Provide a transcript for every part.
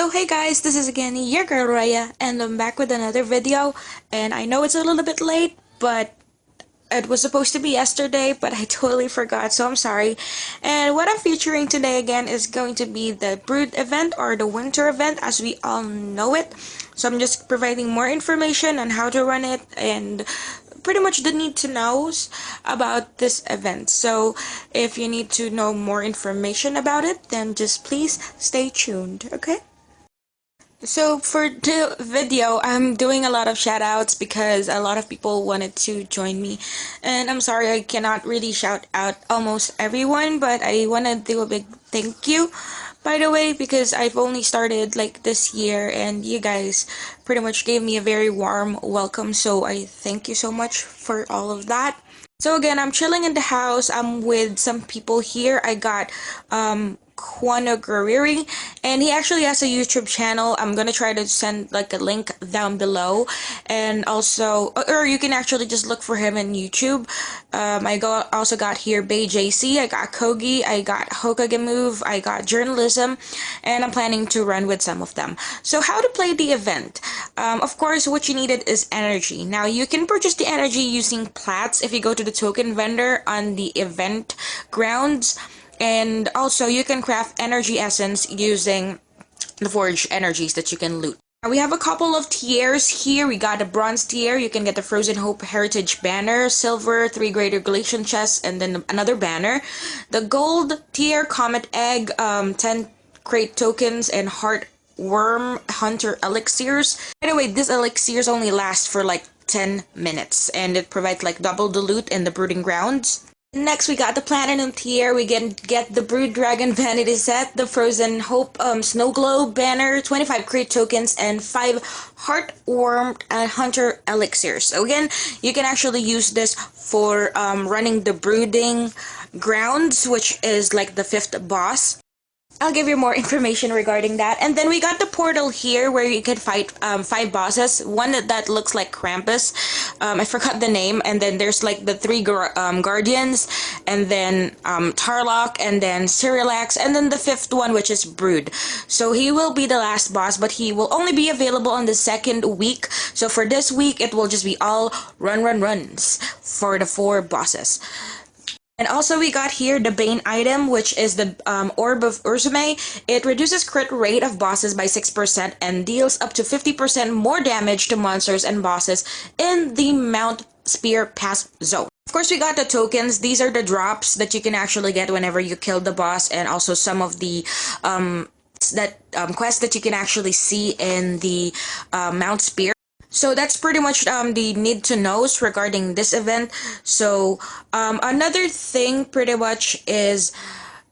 So hey guys, this is again your girl RaiA, and I'm back with another video. And I know it's a little bit late, but it was supposed to be yesterday, but I totally forgot, so I'm sorry. And what I'm featuring today again is going to be the Brood event, or the winter event as we all know it. So I'm just providing more information on how to run it and pretty much the need to knows about this event. So if you need to know more information about it, then just please stay tuned, okay? So for the video, I'm doing a lot of shout outs because a lot of people wanted to join me, and I'm sorry I cannot really shout out almost everyone, but I want to do a big thank you, by the way, because I've only started like this year and you guys pretty much gave me a very warm welcome, so I thank you so much for all of that. So again, I'm chilling in the house. I'm with some people here. I got quonogriry, and he actually has a YouTube channel. I'm gonna try to send like a link down below, and also, or you can actually just look for him in YouTube. Also got here Bay JC, I got Kogi, I got Hokage Move, I got journalism, and I'm planning to run with some of them. So how to play the event? Of course, what you needed is energy. Now you can purchase the energy using plats if you go to the token vendor on the event grounds. And also, you can craft energy essence using the forged energies that you can loot. Now, we have a couple of tiers here. We got a bronze tier. You can get the Frozen Hope Heritage banner, silver, 3 greater Galatian chests, and then another banner. The gold tier, Comet Egg, 10 crate tokens, and Heartworm Hunter elixirs. By the way, these elixirs only last for like 10 minutes, and it provides like double the loot in the Brooding Grounds. Next, we got the Platinum tier. We can get the Brood Dragon Vanity Set, the Frozen Hope Snow Globe banner, 25 crate tokens, and 5 Heartworm Hunter elixirs. So again, you can actually use this for running the Brooding Grounds, which is like the 5th boss. I'll give you more information regarding that. And then we got the portal here where you can fight 5 bosses. One that looks like Krampus. I forgot the name. And then there's like the 3 guardians. And then Tarlock. And then Cyrillax. And then the 5th one, which is Brood. So he will be the last boss, but he will only be available on the 2nd week. So for this week, it will just be all runs for the 4 bosses. And also we got here the Bane item, which is the Orb of Ursume. It reduces crit rate of bosses by 6% and deals up to 50% more damage to monsters and bosses in the Mount Spear Pass zone. Of course, we got the tokens. These are the drops that you can actually get whenever you kill the boss, and also some of the quests that you can actually see in the Mount Spear. So that's pretty much the need to knows regarding this event. So another thing pretty much is,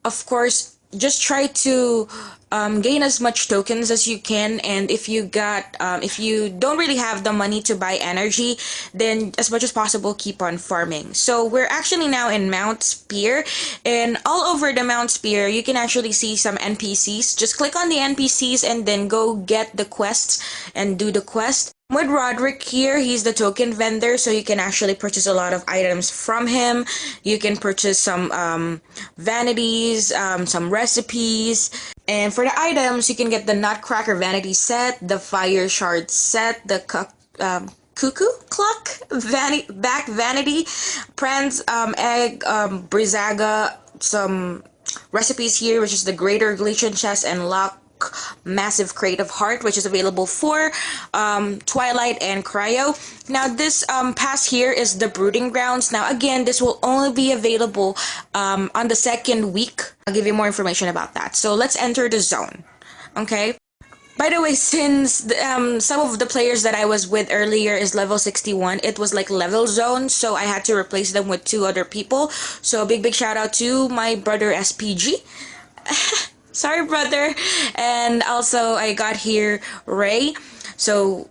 of course, just try to gain as much tokens as you can, and if you don't really have the money to buy energy, then as much as possible keep on farming. So we're actually now in Mount Spear, and all over the Mount Spear you can actually see some NPCs. Just click on the NPCs and then go get the quests and do the quest. With Roderick here, he's the token vendor, so you can actually purchase a lot of items from him. You can purchase some vanities, some recipes, and for the items, you can get the Nutcracker Vanity Set, the Fire Shard Set, the Cuckoo Clock Back Vanity, Pran's Egg, Brizaga, some recipes here, which is the Greater Galatian Chest and Lock Massive Crate of Heart, which is available for Twilight and Cryo. Now this pass here is the Brooding Grounds. Now again, this will only be available on the 2nd week. I'll give you more information about that. So let's enter the zone. Okay. By the way, since some of the players that I was with earlier is level 61, it was like level zone, so I had to replace them with 2 other people. So big shout out to my brother SPG. Sorry, brother. And also I got here Ray. So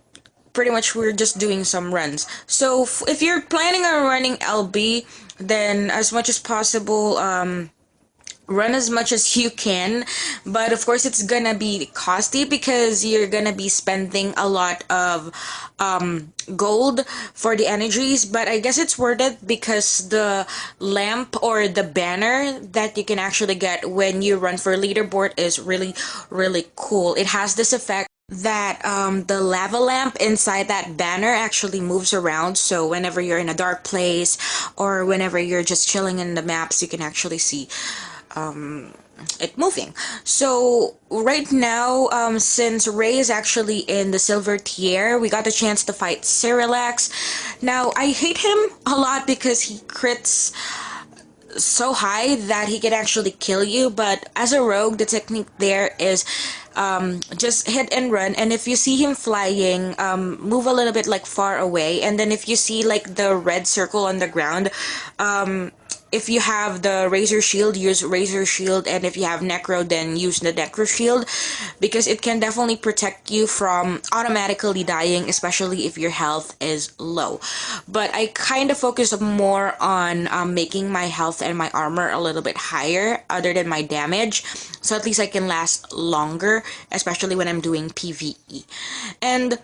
pretty much we're just doing some runs. So if you're planning on running LB, then as much as possible run as much as you can, but of course it's gonna be costly because you're gonna be spending a lot of gold for the energies. But I guess it's worth it because the lamp or the banner that you can actually get when you run for leaderboard is really really cool. It has this effect that the lava lamp inside that banner actually moves around, so whenever you're in a dark place or whenever you're just chilling in the maps, you can actually see it moving. So right now, since Ray is actually in the silver tier, we got the chance to fight Cyrillax. Now I hate him a lot because he crits so high that he can actually kill you, but as a rogue, the technique there is just hit and run, and if you see him flying, move a little bit like far away, and then if you see like the red circle on the ground, if you have the razor shield, use razor shield, and if you have necro, then use the necro shield, because it can definitely protect you from automatically dying, especially if your health is low. But I kind of focus more on making my health and my armor a little bit higher other than my damage, so at least I can last longer, especially when I'm doing PvE. And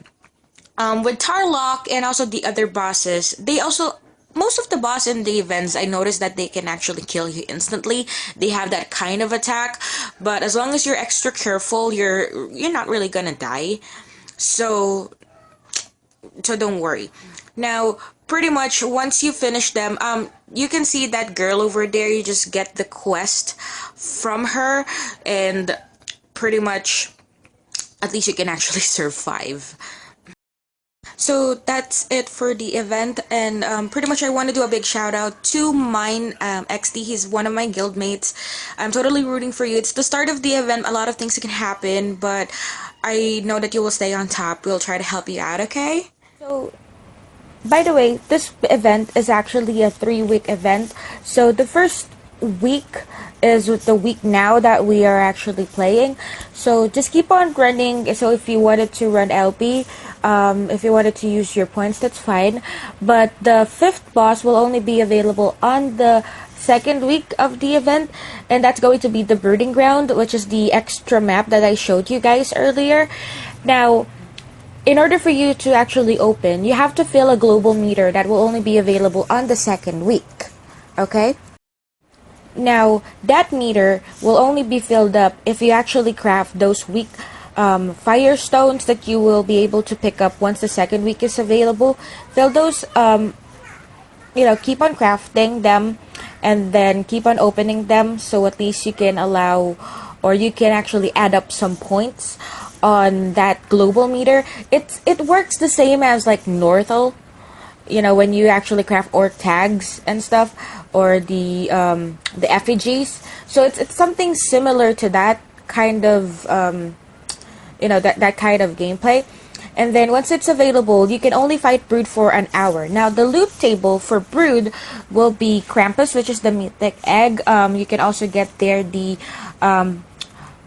with Tarlock and also the other bosses, they also, most of the boss in the events, I noticed that they can actually kill you instantly. They have that kind of attack, but as long as you're extra careful, you're not really gonna die. So don't worry. Now, pretty much once you finish them, you can see that girl over there. You just get the quest from her, and pretty much, at least you can actually survive. So that's it for the event, and pretty much I want to do a big shout out to mine XD. He's one of my guildmates. I'm totally rooting for you. It's the start of the event. A lot of things can happen, but I know that you will stay on top. We'll try to help you out, okay? So, by the way, this event is actually a 3-week event. So the first week is the week now that we are actually playing. So just keep on running. So if you wanted to run LP, if you wanted to use your points, that's fine. But the 5th boss will only be available on the 2nd week of the event, and that's going to be the Brooding Ground, which is the extra map that I showed you guys earlier. Now, in order for you to actually open, you have to fill a global meter that will only be available on the 2nd week. Okay? Now, that meter will only be filled up if you actually craft those weak fire stones that you will be able to pick up once the 2nd week is available. Fill those, keep on crafting them and then keep on opening them, so at least you can allow, or you can actually add up some points on that global meter. It works the same as like Northel, when you actually craft orc tags and stuff, or the effigies. So it's something similar to that kind of that kind of gameplay. And then once it's available, you can only fight Brood for an hour. Now the loot table for Brood will be Krampus, which is the mythic egg. You can also get there the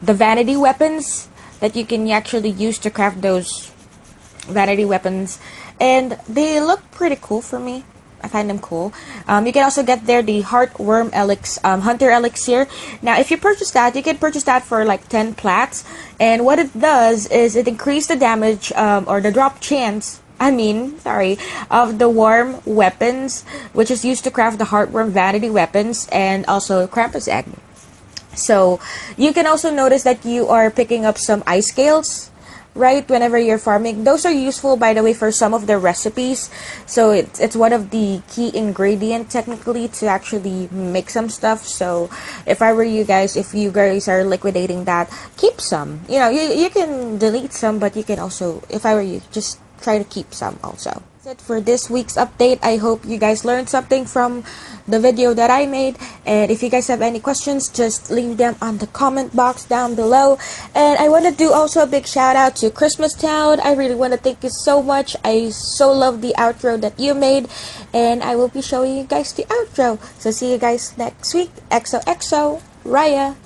vanity weapons that you can actually use to craft those vanity weapons, and they look pretty cool for me. I find them cool. You can also get there the Heartworm Hunter Elixir. Now, if you purchase that, you can purchase that for like 10 plats, and what it does is it increases the damage or the drop chance, of the worm weapons, which is used to craft the Heartworm vanity weapons and also Krampus egg. So you can also notice that you are picking up some ice scales, right, whenever you're farming. Those are useful, by the way, for some of the recipes. So it's one of the key ingredients technically to actually make some stuff. So if I were you guys, if you guys are liquidating that, keep some. You can delete some, but you can also, if I were you, just try to keep some also. That's it for this week's update. I hope you guys learned something from the video that I made, and if you guys have any questions, just leave them on the comment box down below. And I want to do also a big shout out to Christmas Town. I really want to thank you so much. I so love the outro that you made, and I will be showing you guys the outro. So see you guys next week. XOXO, RaiA.